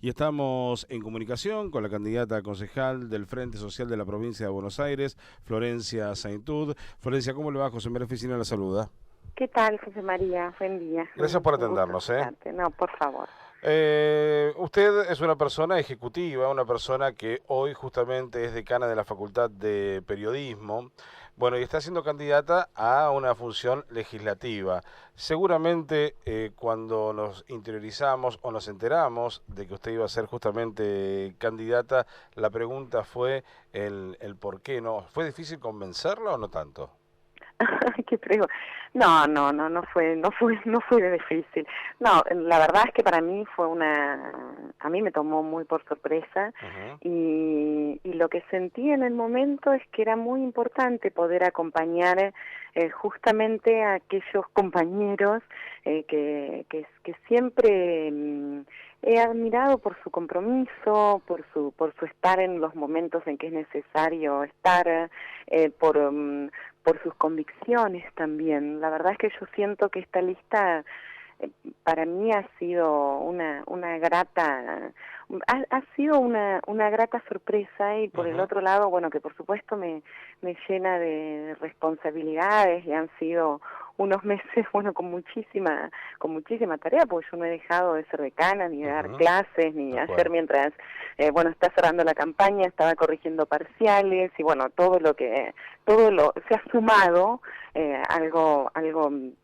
y estamos en comunicación con la candidata a concejal del Frente Social de la provincia de Buenos Aires, Florencia Saintud. Florencia, ¿cómo le va? José María Oficina la saluda. ¿Qué tal, José María? Buen día. Gracias por Un gusto atendernos. escucharte. No, por favor. Usted es una persona ejecutiva, una persona que hoy justamente es decana de la Facultad de Periodismo, bueno, y está siendo candidata a una función legislativa. Seguramente cuando nos interiorizamos o nos enteramos de que usted iba a ser justamente candidata, la pregunta fue el por qué, ¿no? ¿Fue difícil convencerla o no tanto? Qué pregunta. No fue difícil. No, la verdad es que para mí a mí me tomó muy por sorpresa Ujú. y lo que sentí en el momento es que era muy importante poder acompañar justamente a aquellos compañeros que siempre he admirado por su compromiso, por su estar en los momentos en que es necesario estar, por sus convicciones también. La verdad es que yo siento que esta lista para mí ha sido una grata, ha sido una grata sorpresa, y por el Ujú. otro lado, bueno, que por supuesto me llena de responsabilidades, y han sido unos meses, bueno, con muchísima tarea, porque yo no he dejado de ser decana, ni de dar Ujú. clases, ni Tal hacer cual. mientras, bueno, está cerrando la campaña, estaba corrigiendo parciales, y bueno, todo lo se ha sumado, algo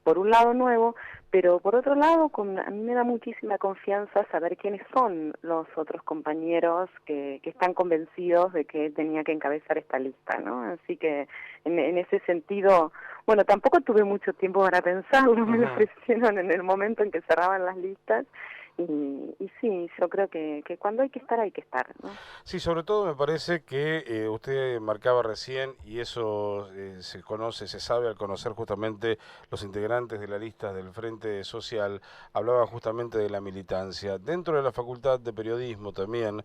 por un lado nuevo, pero por otro lado a mí me da muchísima confianza saber quiénes son los otros compañeros que están convencidos de que tenía que encabezar esta lista, ¿no? Así que en ese sentido, bueno, tampoco tuve mucho tiempo para pensarlo, me lo Ujú. ofrecieron en el momento en que cerraban las listas, y sí, yo creo que cuando hay que estar, ¿no? Sí, sobre todo me parece que usted marcaba recién, y eso se conoce, se sabe al conocer justamente los integrantes de la lista del Frente Social, hablaba justamente de la militancia. Dentro de la Facultad de Periodismo también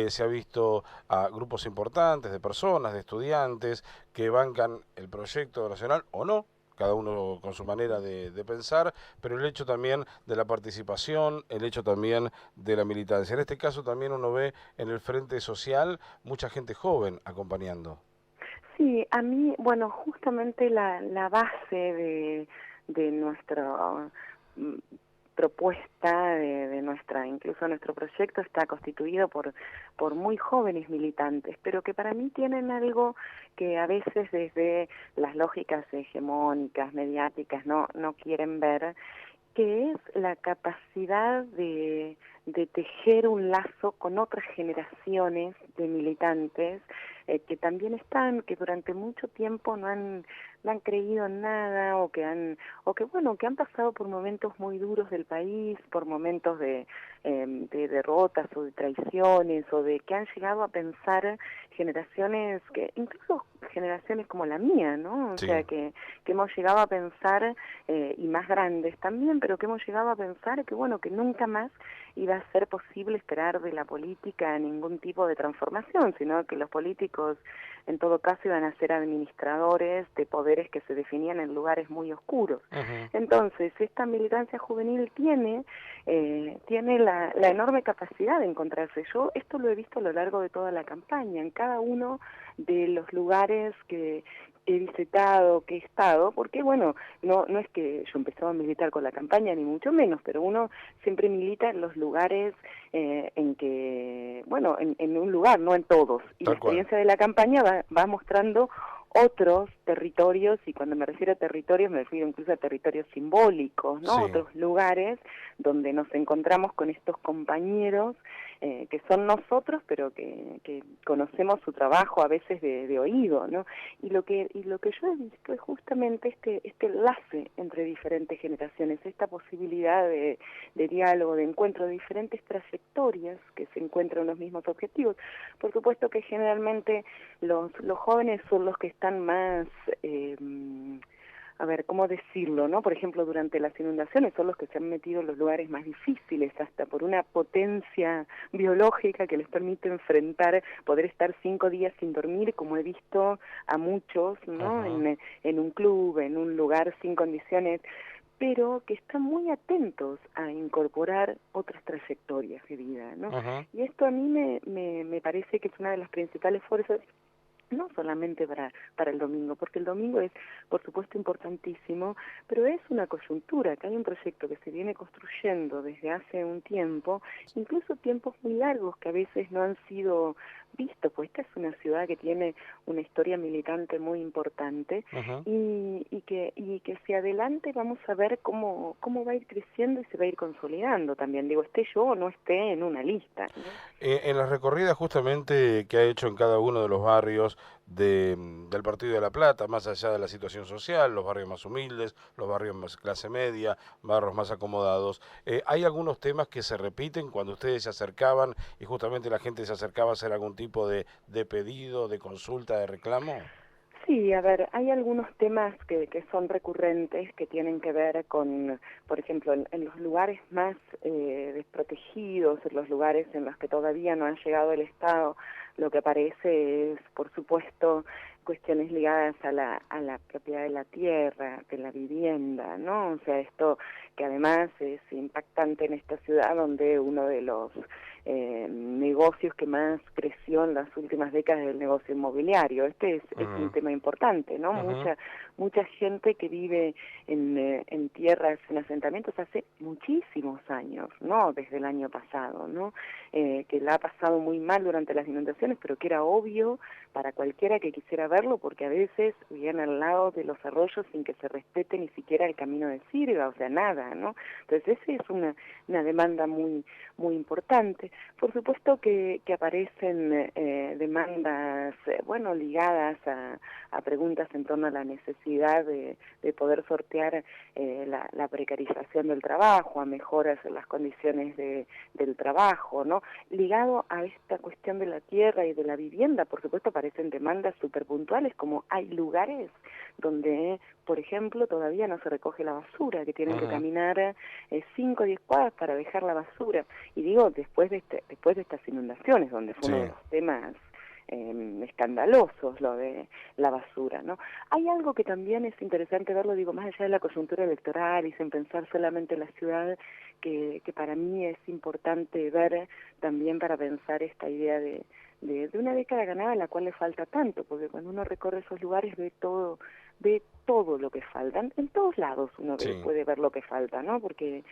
se ha visto a grupos importantes de personas, de estudiantes, que bancan el proyecto nacional o no, cada uno con su manera de pensar, pero el hecho también de la participación, el hecho también de la militancia. En este caso también uno ve en el Frente Social mucha gente joven acompañando. Sí, a mí, bueno, justamente la base de nuestra mm, propuesta, incluso nuestro proyecto está constituido por muy jóvenes militantes, pero que para mí tienen algo que a veces desde las lógicas hegemónicas, mediáticas, no quieren ver, que es la capacidad de tejer un lazo con otras generaciones de militantes, que también que durante mucho tiempo no han creído en nada, o que han pasado por momentos muy duros del país, por momentos de derrotas o de traiciones, o de que han llegado a pensar incluso generaciones como la mía, ¿no? O Sí. sea, que hemos llegado a pensar, y más grandes también, pero que hemos llegado a pensar que, bueno, que nunca más iba a ser posible esperar de la política ningún tipo de transformación, sino que los políticos en todo caso iban a ser administradores de poderes que se definían en lugares muy oscuros. Ujú. Entonces, esta militancia juvenil tiene la enorme capacidad de encontrarse. Yo esto lo he visto a lo largo de toda la campaña, en cada uno de los lugares que he visitado, que he estado, porque bueno, no es que yo empezaba a militar con la campaña, ni mucho menos, pero uno siempre milita en los lugares en que, bueno, en un lugar, no en todos, y la Tal cual. experiencia de la campaña va mostrando otros territorios, y cuando me refiero a territorios me refiero incluso a territorios simbólicos, ¿no? Sí. Otros lugares donde nos encontramos con estos compañeros, que son nosotros, pero que conocemos su trabajo a veces de oído, ¿no? Y lo que yo he visto es justamente este enlace entre diferentes generaciones, esta posibilidad de diálogo, de encuentro de diferentes trayectorias que se encuentran en los mismos objetivos. Por supuesto que generalmente los jóvenes son los que están más, a ver, ¿cómo decirlo, no? Por ejemplo, durante las inundaciones son los que se han metido en los lugares más difíciles, hasta por una potencia biológica que les permite poder estar 5 días sin dormir, como he visto a muchos, ¿no? Ujú. En un club, en un lugar sin condiciones, pero que están muy atentos a incorporar otras trayectorias de vida, ¿no? Ajá. Y esto a mí me parece que es una de las principales fuerzas, no solamente para el domingo, porque el domingo es, por supuesto, importantísimo, pero es una coyuntura, que hay un proyecto que se viene construyendo desde hace un tiempo, incluso tiempos muy largos que a veces no han sido vistos, pues esta es una ciudad que tiene una historia militante muy importante Ajá. y que hacia adelante vamos a ver cómo va a ir creciendo y se va a ir consolidando también, digo, esté yo o no esté en una lista, ¿no? En las recorridas justamente que ha hecho en cada uno de los barrios del Partido de La Plata, más allá de la situación social, los barrios más humildes, los barrios más clase media, barrios más acomodados, ¿hay algunos temas que se repiten cuando ustedes se acercaban y justamente la gente se acercaba a hacer algún tipo de pedido, de consulta, de reclamo? Sí, a ver, hay algunos temas que son recurrentes que tienen que ver con, por ejemplo, en los lugares más desprotegidos, en los lugares en los que todavía no ha llegado el Estado, lo que aparece es, por supuesto, cuestiones ligadas a la propiedad de la tierra, de la vivienda, ¿no? O sea, esto que además es impactante en esta ciudad donde uno de los negocios que más creció en las últimas décadas es el negocio inmobiliario. Este es un Ujú, tema importante, ¿no? ujú. Mucha gente que vive en tierras, en asentamientos hace muchísimos años, ¿no? Desde el año pasado, ¿no? Que la ha pasado muy mal durante las inundaciones, pero que era obvio para cualquiera que quisiera verlo, porque a veces vivían al lado de los arroyos sin que se respete ni siquiera el camino de sirga, o sea, nada, ¿no? Entonces, esa es una demanda muy importante. Por supuesto que aparecen demandas, bueno, ligadas a preguntas en torno a la necesidad de poder sortear la precarización del trabajo, a mejoras en las condiciones del trabajo, ¿no? Ligado a esta cuestión de la tierra y de la vivienda, por supuesto, aparecen demandas súper puntuales, como hay lugares donde, por ejemplo, todavía no se recoge la basura, que tienen que Ujú. caminar 5 o 10 cuadras para dejar la basura. Y digo, después de estas inundaciones, donde fue Sí. uno de los temas escandalosos, lo de la basura, ¿no? Hay algo que también es interesante verlo, digo, más allá de la coyuntura electoral y sin pensar solamente en la ciudad, que para mí es importante ver también para pensar esta idea de una década ganada a la cual le falta tanto, porque cuando uno recorre esos lugares ve todo lo que falta. En todos lados uno Sí. puede ver lo que falta, ¿no? Porque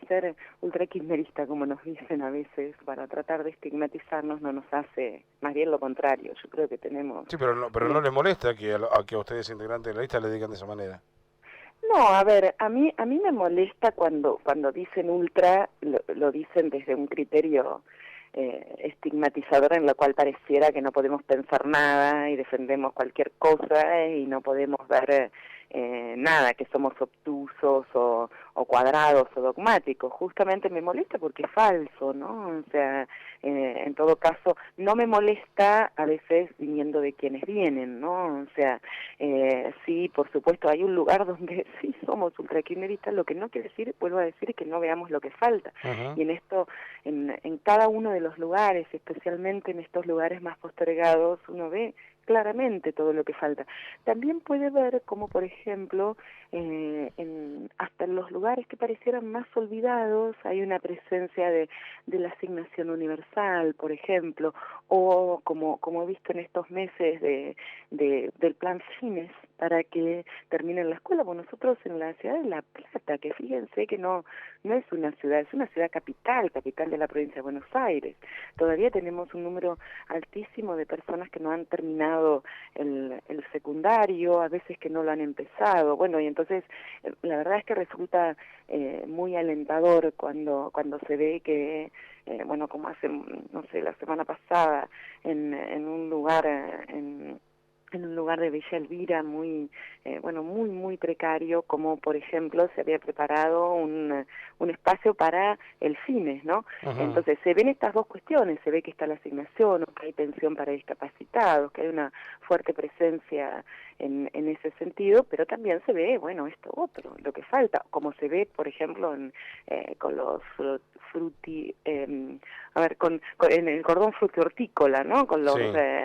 ser ultra kirchnerista, como nos dicen a veces, para tratar de estigmatizarnos no nos hace, más bien lo contrario. Yo creo que tenemos Sí, pero una... no le molesta que a que a ustedes integrantes de la lista le digan de esa manera. No, a ver, a mí me molesta cuando dicen ultra, lo dicen desde un criterio estigmatizador en lo cual pareciera que no podemos pensar nada y defendemos cualquier cosa y no podemos ver nada, que somos obtusos o cuadrados o dogmáticos. Justamente me molesta porque es falso, ¿no? O sea, en todo caso, no me molesta a veces viniendo de quienes vienen, ¿no? O sea, sí, por supuesto, hay un lugar donde sí somos ultrakirchneristas, lo que no quiere decir, vuelvo a decir, que no veamos lo que falta. Ujú. Y en esto, en cada uno de los lugares, especialmente en estos lugares más postergados, uno ve claramente todo lo que falta. También puede ver como, por ejemplo, hasta en los lugares que parecieran más olvidados hay una presencia de la asignación universal, por ejemplo, o como he visto en estos meses del plan Fines para que terminen la escuela. Bueno, nosotros en la ciudad de La Plata, que fíjense que no es una ciudad, es una ciudad capital de la provincia de Buenos Aires. Todavía tenemos un número altísimo de personas que no han terminado el secundario, a veces que no lo han empezado. Bueno, y entonces la verdad es que resulta muy alentador cuando se ve que, bueno, como hace, no sé, la semana pasada en un lugar, en un lugar de Villa Elvira bueno, muy precario, como por ejemplo se había preparado un espacio para el Fines, ¿no? Ujú. Entonces se ven estas dos cuestiones, se ve que está la asignación, que hay pensión para discapacitados, que hay una fuerte presencia en ese sentido, pero también se ve, bueno, esto otro, lo que falta, como se ve, por ejemplo, con los en el cordón frutihortícola, ¿no? Con los Sí.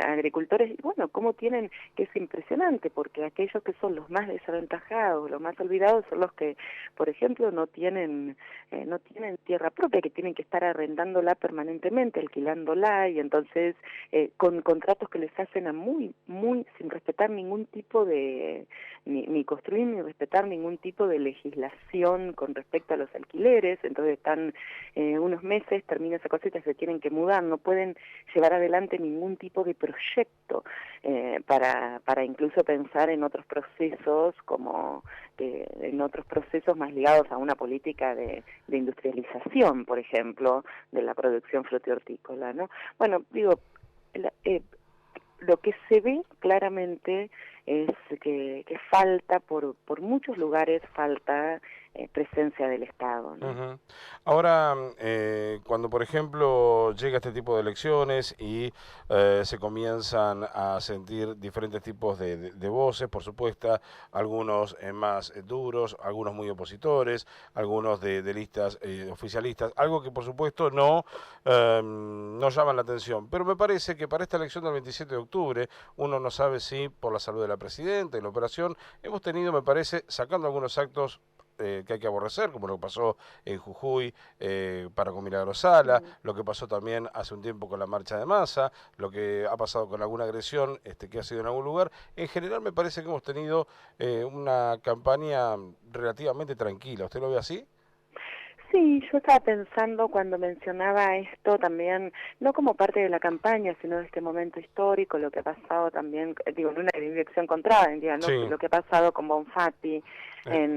agricultores, y bueno, cómo tienen, que es impresionante, porque aquellos que son los más desaventajados, los más olvidados, son los que, por ejemplo, no tienen tierra propia, que tienen que estar arrendándola permanentemente, alquilándola, y entonces con contratos que les hacen a muy, sin respetar ningún tipo de, ni construir ni respetar ningún tipo de legislación con respecto a los alquileres, entonces están unos meses, termina esa cosita, se tienen que mudar, no pueden llevar adelante ningún tipo de proyecto para incluso pensar en otros procesos como en otros procesos más ligados a una política de industrialización, por ejemplo, de la producción frutihortícola, ¿no? Bueno, digo, lo que se ve claramente es que falta, por muchos lugares, falta presencia del Estado, ¿no? Ujú. Ahora, cuando por ejemplo llega este tipo de elecciones y se comienzan a sentir diferentes tipos de voces, por supuesto, algunos más duros, algunos muy opositores, algunos de listas oficialistas, algo que por supuesto no llaman la atención, pero me parece que para esta elección del 27 de octubre, uno no sabe si por la salud de la presidenta y la operación, hemos tenido, me parece, sacando algunos actos que hay que aborrecer, como lo que pasó en Jujuy para con Milagro Sala, Mm. lo que pasó también hace un tiempo con la marcha de masa, lo que ha pasado con alguna agresión que ha sido en algún lugar. En general me parece que hemos tenido una campaña relativamente tranquila. ¿Usted lo ve así? Sí, yo estaba pensando cuando mencionaba esto también, no como parte de la campaña, sino de este momento histórico, lo que ha pasado también, digo, en una dirección contraria, ¿no? Sí, Lo que ha pasado con Bonfatti,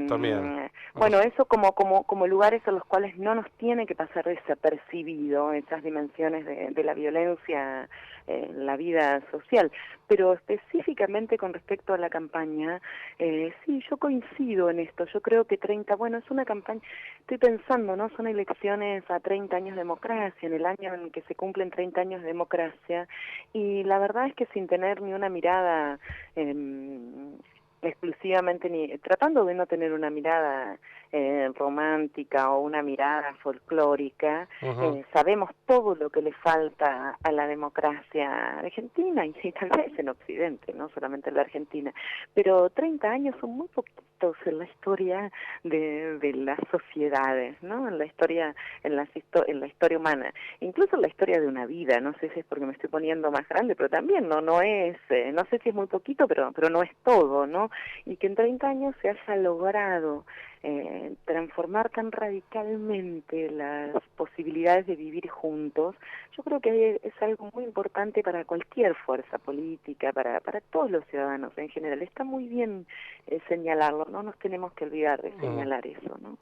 también. bueno, eso como lugares a los cuales no nos tiene que pasar desapercibido esas dimensiones de la violencia en la vida social, pero específicamente con respecto a la campaña, sí, yo coincido en esto, yo creo que 30, bueno, es una campaña. Estoy pensando, ¿no? Son elecciones a 30 años de democracia, en el año en que se cumplen 30 años de democracia, y la verdad es que sin tener ni una mirada exclusivamente, tratando de no tener una mirada romántica o una mirada folclórica, Ujú. sabemos todo lo que le falta a la democracia argentina, y sí, tal vez en Occidente, no solamente en la Argentina, pero 30 años son muy poquitos en la historia de las sociedades, ¿no? En la historia, en la historia humana, incluso en la historia de una vida. No sé si es porque me estoy poniendo más grande, pero también no es, no sé si es muy poquito, pero no es todo, ¿no? Y que en 30 años se haya logrado transformar tan radicalmente las posibilidades de vivir juntos, yo creo que es algo muy importante para cualquier fuerza política, para todos los ciudadanos en general. Está muy bien señalarlo, no nos tenemos que olvidar de Ujú. señalar eso, ¿no?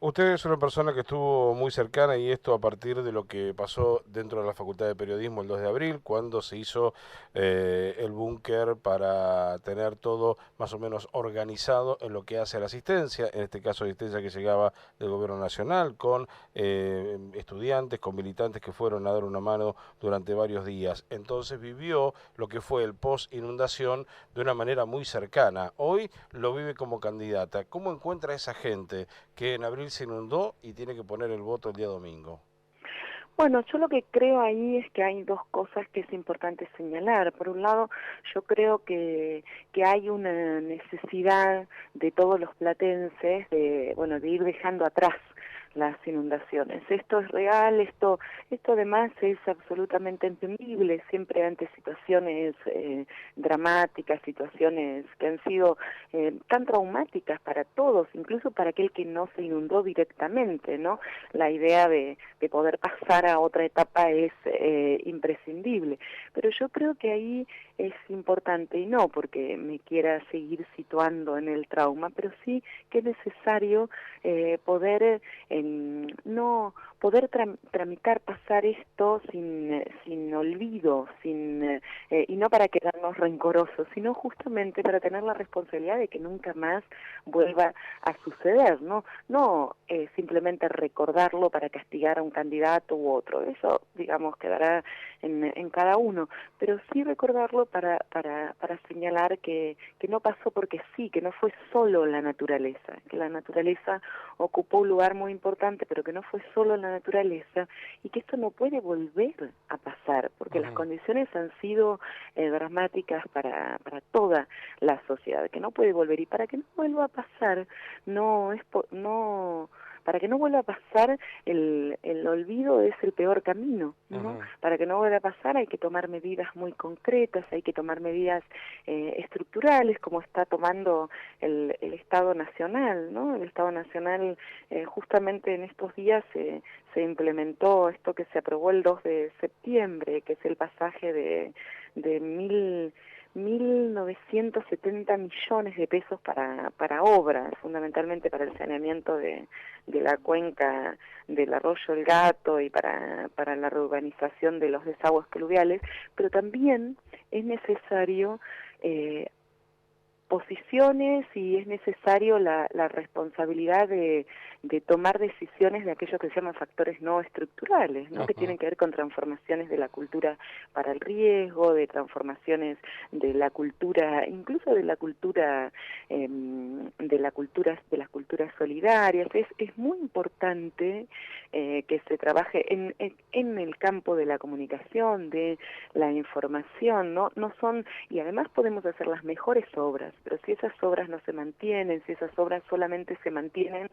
Usted es una persona que estuvo muy cercana y esto a partir de lo que pasó dentro de la Facultad de Periodismo el 2 de abril, cuando se hizo el búnker para tener todo más o menos organizado en lo que hace a la asistencia, en este caso asistencia que llegaba del Gobierno Nacional, con estudiantes, con militantes que fueron a dar una mano durante varios días. Entonces vivió lo que fue el post-inundación de una manera muy cercana. Hoy lo vive como candidata. ¿Cómo encuentra a esa gente que en abril se inundó y tiene que poner el voto el día domingo? Bueno, yo lo que creo ahí es que hay dos cosas que es importante señalar. Por un lado, yo creo que hay una necesidad de todos los platenses bueno, de ir dejando atrás las inundaciones. Esto es real, esto además es absolutamente entendible, siempre ante situaciones dramáticas, situaciones que han sido tan traumáticas para todos, incluso para aquel que no se inundó directamente, ¿no? La idea de poder pasar a otra etapa es imprescindible. Pero yo creo que ahí es importante, y no porque me quiera seguir situando en el trauma, pero sí que es necesario poder no poder tramitar, pasar esto sin olvido, y no para quedarnos rencorosos, sino justamente para tener la responsabilidad de que nunca más vuelva a suceder, no simplemente recordarlo para castigar a un candidato u otro, eso digamos quedará en cada uno, pero sí recordarlo para señalar que no pasó porque sí, que no fue solo la naturaleza, que la naturaleza ocupó un lugar muy importante, pero que no fue solo la naturaleza, y que esto no puede volver a pasar, porque las condiciones han sido dramáticas para toda la sociedad, que no puede volver, y para que no vuelva a pasar, para que no vuelva a pasar, el olvido es el peor camino, ¿no? Para que no vuelva a pasar hay que tomar medidas muy concretas, hay que tomar medidas estructurales, como está tomando el Estado Nacional, ¿no? El Estado Nacional, justamente en estos días se implementó esto que se aprobó el 2 de septiembre, que es el pasaje de 1.970 millones de pesos para obras, fundamentalmente para el saneamiento de la cuenca del arroyo El Gato y para la reurbanización de los desagües pluviales, pero también es necesario posiciones y es necesario la responsabilidad de tomar decisiones de aquellos que se llaman factores no estructurales, ¿no? Que tienen que ver con transformaciones de la cultura para el riesgo, de transformaciones de la cultura, incluso de la cultura, de las culturas solidarias. Es muy importante que se trabaje en el campo de la comunicación, de la información, no son, y además podemos hacer las mejores obras, pero si esas obras no se mantienen, si esas obras solamente se mantienen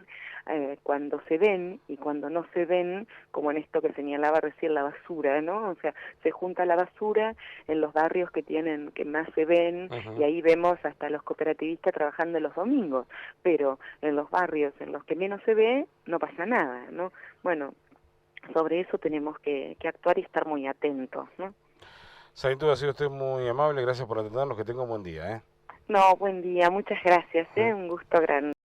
cuando se ven, y cuando no se ven, como en esto que señalaba recién la basura, ¿no? O sea, se junta la basura en los barrios que más se ven, y ahí vemos hasta los cooperativistas trabajando los domingos, pero en los barrios en los que menos se ve, no pasa nada, ¿no? Bueno, sobre eso tenemos que actuar y estar muy atentos, ¿no? Saintud, ha sido usted muy amable, gracias por atendernos, que tenga un buen día, ¿eh? No, buen día, muchas gracias, un gusto grande.